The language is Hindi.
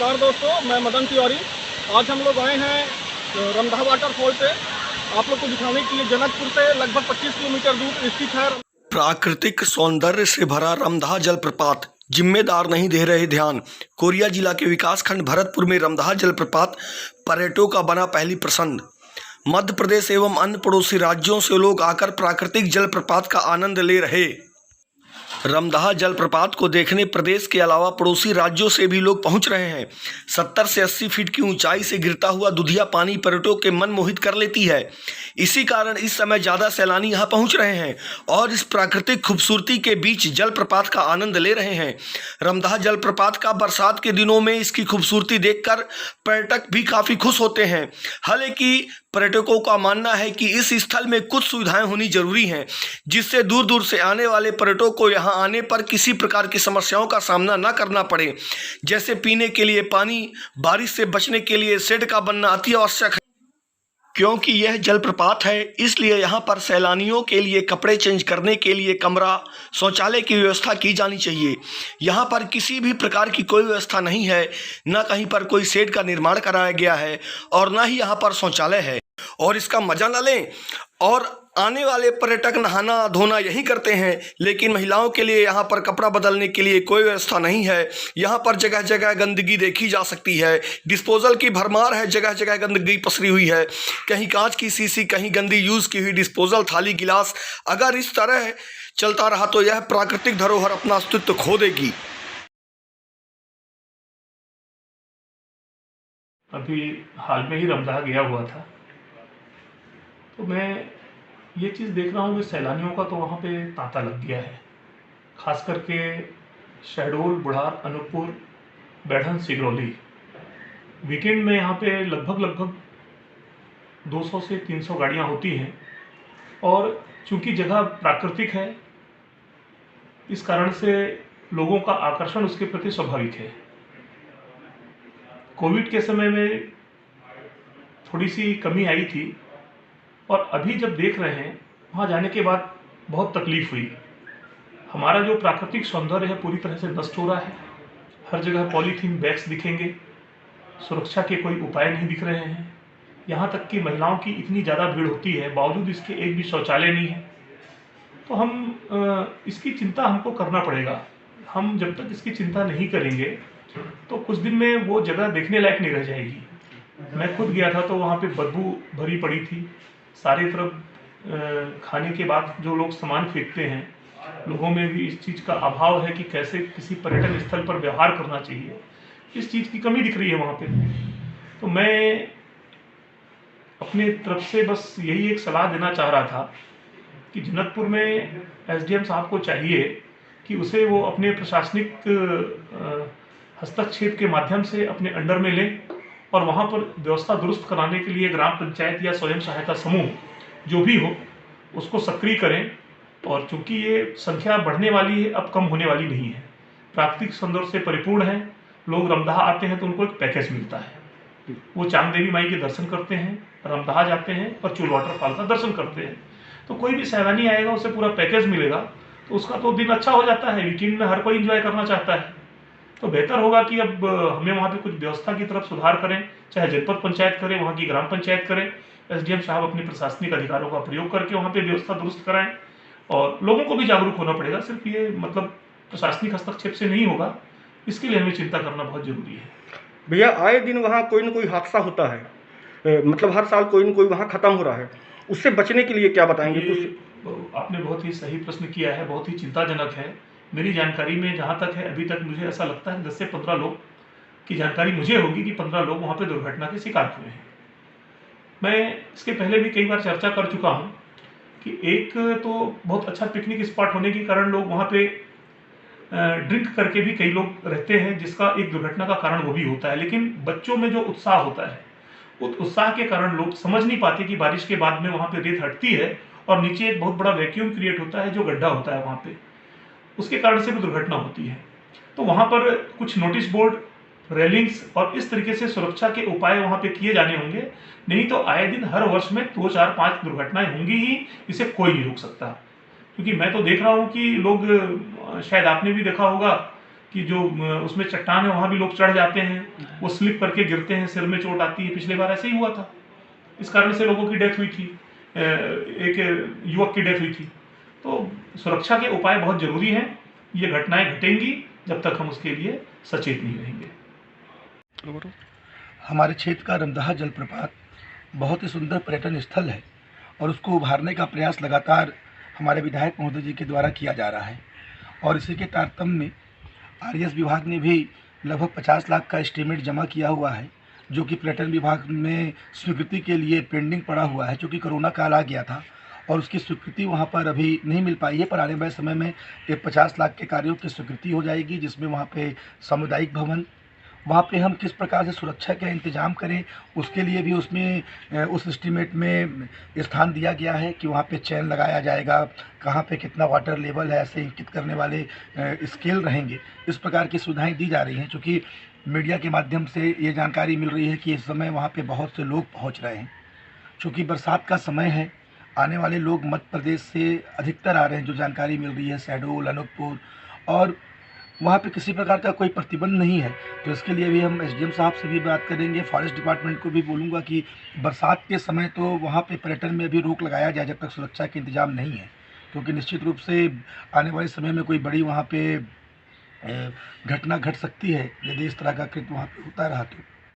नमस्कार दोस्तों, मैं मदन तिवारी। आज हम लोग आए हैं रमदाहा वाटरफॉल पे। आप लोग को दिखाने के लिए जनकपुर से लगभग 25 किलोमीटर दूर स्थित है। प्राकृतिक सौंदर्य से भरा रमदाहा जलप्रपात, जिम्मेदार नहीं दे रहे ध्यान। कोरिया जिला के विकासखंड भरतपुर में रमदाहा जलप्रपात पर्यटकों का बना पहली पसंद। मध्य प्रदेश एवं अन्य पड़ोसी राज्यों से लोग आकर प्राकृतिक जलप्रपात का आनंद ले रहे। रमदाहा जलप्रपात को देखने प्रदेश के अलावा पड़ोसी राज्यों से भी लोग पहुंच रहे हैं। 70 से 80 फीट की ऊंचाई से गिरता हुआ दुधिया पानी पर्यटकों के मन मोहित कर लेती है। इसी कारण इस समय ज़्यादा सैलानी यहां पहुंच रहे हैं और इस प्राकृतिक खूबसूरती के बीच जलप्रपात का आनंद ले रहे हैं। रमदाहा जलप्रपात का बरसात के दिनों में इसकी खूबसूरती देखकर पर्यटक भी काफ़ी खुश होते हैं। हालांकि पर्यटकों का मानना है कि इस स्थल में कुछ सुविधाएं होनी जरूरी हैं, जिससे दूर दूर से आने वाले पर्यटकों को यहां आने पर किसी प्रकार की समस्याओं का सामना न करना पड़े, जैसे पीने के लिए पानी, बारिश से बचने के लिए शेड का बनना अति आवश्यक है। क्योंकि यह जलप्रपात है, इसलिए यहाँ पर सैलानियों के लिए कपड़े चेंज करने के लिए कमरा, शौचालय की व्यवस्था की जानी चाहिए। यहाँ पर किसी भी प्रकार की कोई व्यवस्था नहीं है, न कहीं पर कोई शेड का निर्माण कराया गया है और न ही यहाँ पर शौचालय है। और इसका मजा न लें और आने वाले पर्यटक नहाना धोना यही करते हैं, लेकिन महिलाओं के लिए यहाँ पर कपड़ा बदलने के लिए कोई व्यवस्था नहीं है। यहाँ पर जगह जगह गंदगी देखी जा सकती है, डिस्पोजल की भरमार है, जगह जगह गंदगी पसरी हुई है। कहीं कांच की शीशी, कहीं गंदी यूज़ की हुई डिस्पोजल थाली गिलास। अगर इस तरह चलता रहा तो यह प्राकृतिक धरोहर अपना अस्तित्व खो देगी। अभी हाल में ही रमदाहा गया हुआ था, तो मैं ये चीज़ देख रहा हूँ कि सैलानियों का तो वहाँ पे तांता लग गया है। खास करके शहडोल, बुढ़ार, अनूपपुर, बैढ़न, सिगरौली वीकेंड में यहाँ पे लगभग 200 से 300 गाड़ियाँ होती हैं। और चूँकि जगह प्राकृतिक है, इस कारण से लोगों का आकर्षण उसके प्रति स्वाभाविक है। कोविड के समय में थोड़ी सी कमी आई थी और अभी जब देख रहे हैं, वहाँ जाने के बाद बहुत तकलीफ हुई। हमारा जो प्राकृतिक सौंदर्य है पूरी तरह से नष्ट हो रहा है। हर जगह पॉलीथीन बैग्स दिखेंगे, सुरक्षा के कोई उपाय नहीं दिख रहे हैं। यहाँ तक कि महिलाओं की इतनी ज़्यादा भीड़ होती है, बावजूद इसके एक भी शौचालय नहीं है। तो हम इसकी चिंता हमको करना पड़ेगा। हम जब तक इसकी चिंता नहीं करेंगे तो कुछ दिन में वो जगह देखने लायक नहीं रह जाएगी। मैं खुद गया था तो वहाँ पे बदबू भरी पड़ी थी। सारी तरफ खाने के बाद जो लोग सामान फेंकते हैं, लोगों में भी इस चीज़ का अभाव है कि कैसे किसी पर्यटन स्थल पर व्यवहार करना चाहिए। इस चीज़ की कमी दिख रही है वहाँ पे। तो मैं अपने तरफ से बस यही एक सलाह देना चाह रहा था कि जनकपुर में एसडीएम साहब को चाहिए कि उसे वो अपने प्रशासनिक हस्तक्षेप के माध्यम से अपने अंडर में लें और वहाँ पर व्यवस्था दुरुस्त कराने के लिए ग्राम पंचायत या स्वयं सहायता समूह जो भी हो उसको सक्रिय करें। और चूंकि ये संख्या बढ़ने वाली है, अब कम होने वाली नहीं है। प्राकृतिक सौंदर्य से परिपूर्ण है। लोग रमदाहा आते हैं तो उनको एक पैकेज मिलता है। वो चांद देवी माई के दर्शन करते हैं, रमदाहा जाते हैं और चूल वाटरफॉल का दर्शन करते हैं। तो कोई भी सैलानी आएगा उसे पूरा पैकेज मिलेगा, तो उसका तो दिन अच्छा हो जाता है। वीकेंड में हर कोई इंजॉय करना चाहता है। तो बेहतर होगा कि अब हमें वहाँ पे कुछ व्यवस्था की तरफ सुधार करें, चाहे जनपद पंचायत करे, वहाँ की ग्राम पंचायत करे। एसडीएम साहब अपने प्रशासनिक अधिकारों का प्रयोग करके वहाँ पे व्यवस्था दुरुस्त कराएं और लोगों को भी जागरूक होना पड़ेगा। सिर्फ ये मतलब प्रशासनिक हस्तक्षेप से नहीं होगा, इसके लिए हमें चिंता करना बहुत जरूरी है। भैया, आए दिन वहाँ कोई न कोई हादसा होता है, मतलब हर साल कोई न कोई वहाँ ख़त्म हो रहा है। उससे बचने के लिए क्या बताएंगे कुछ? आपने बहुत ही सही प्रश्न किया है, बहुत ही चिंताजनक है। मेरी जानकारी में जहाँ तक है, अभी तक मुझे ऐसा लगता है 10 से 15 लोग की जानकारी मुझे होगी कि 15 लोग वहाँ पे दुर्घटना के शिकार हुए हैं। मैं इसके पहले भी कई बार चर्चा कर चुका हूँ कि एक तो बहुत अच्छा पिकनिक स्पॉट होने के कारण लोग वहाँ पे ड्रिंक करके भी कई लोग रहते हैं, जिसका एक दुर्घटना का कारण वो भी होता है। लेकिन बच्चों में जो उत्साह होता है, उस उत्साह के कारण लोग समझ नहीं पाते कि बारिश के बाद में वहाँ पे रेत हटती है और नीचे एक बहुत बड़ा वैक्यूम क्रिएट होता है, जो गड्ढा होता है वहाँ पे, उसके कारण से भी दुर्घटना होती है। तो वहाँ पर कुछ नोटिस बोर्ड, रेलिंग्स और इस तरीके से सुरक्षा के उपाय वहाँ पे किए जाने होंगे। नहीं तो आए दिन हर वर्ष में 2, 4, 5 दुर्घटनाएं होंगी ही। इसे कोई नहीं रोक सकता। क्योंकि मैं तो देख रहा हूँ कि लोग, शायद आपने भी देखा होगा कि जो उसमें चट्टान है वहाँ भी लोग चढ़ जाते हैं, वो स्लिप करके गिरते हैं, सिर में चोट आती है। पिछले बार ऐसे ही हुआ था, इस कारण से लोगों की डेथ हुई थी, एक युवक की डेथ हुई थी। तो सुरक्षा के उपाय बहुत जरूरी हैं। ये घटनाएं घटेंगी जब तक हम उसके लिए सचेत नहीं रहेंगे। हमारे क्षेत्र का रमदाहा जलप्रपात बहुत ही सुंदर पर्यटन स्थल है और उसको उभारने का प्रयास लगातार हमारे विधायक महोदय जी के द्वारा किया जा रहा है। और इसी के तारतम्य में आरएस विभाग ने भी लगभग 50 लाख का एस्टीमेट जमा किया हुआ है, जो कि पर्यटन विभाग में स्वीकृति के लिए पेंडिंग पड़ा हुआ है, क्योंकि कोरोना काल आ गया था और उसकी स्वीकृति वहाँ पर अभी नहीं मिल पाई है। पर आने वाले समय में ये 50 लाख के कार्यों की स्वीकृति हो जाएगी, जिसमें वहाँ पे सामुदायिक भवन, वहाँ पे हम किस प्रकार से सुरक्षा का इंतजाम करें उसके लिए भी उसमें उस एस्टीमेट में स्थान दिया गया है कि वहाँ पे चैन लगाया जाएगा, कहाँ पे कितना वाटर लेवल है, ऐसे इंकित करने वाले स्केल रहेंगे। इस प्रकार की सुविधाएं दी जा रही हैं, चूँकि मीडिया के माध्यम से ये जानकारी मिल रही है कि इस समय वहाँ पे बहुत से लोग पहुँच रहे हैं। चूँकि बरसात का समय है, आने वाले लोग मध्य प्रदेश से अधिकतर आ रहे हैं, जो जानकारी मिल रही है शहडोल, अनूपपुर, और वहाँ पे किसी प्रकार का कोई प्रतिबंध नहीं है। तो इसके लिए भी हम एसडीएम साहब से भी बात करेंगे, फॉरेस्ट डिपार्टमेंट को भी बोलूँगा कि बरसात के समय तो वहाँ पे पर्यटन में भी रोक लगाया जाए जब तक सुरक्षा के इंतजाम नहीं है, क्योंकि निश्चित रूप से आने वाले समय में कोई बड़ी वहाँ पे घटना घट सकती है यदि इस तरह का कृत्य वहाँ पे होता रहा तो।